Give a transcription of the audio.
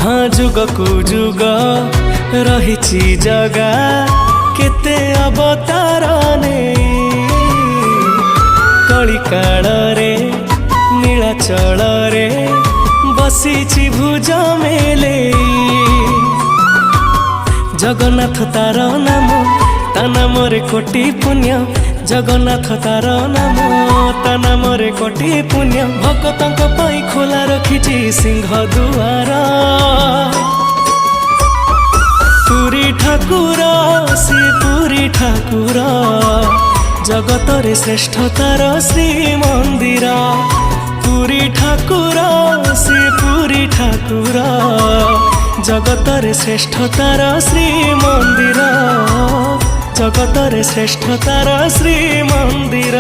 हाँ जुग कु जुग रहिछि जगा केते अवतार नहीं कली काल रे नीलाचल रे बसीछि भुज मेले जगन्नाथ तार नाम ता नाम रे कोटि पुण्य जगन्नाथ तार नाम ता नाम रे कोटि पुण्य भक्तों पाई खोला रखिछि सिंह दुआर पुरी ठाकुर श्री पुरी ठाकुर जगत रे श्रेष्ठ तार श्री मंदिर पुरी ठाकुर श्री पुरी ठाकुर जगत रे श्रेष्ठ तार श्री मंदिर जगत रे श्रेष्ठ तार श्री मंदिर।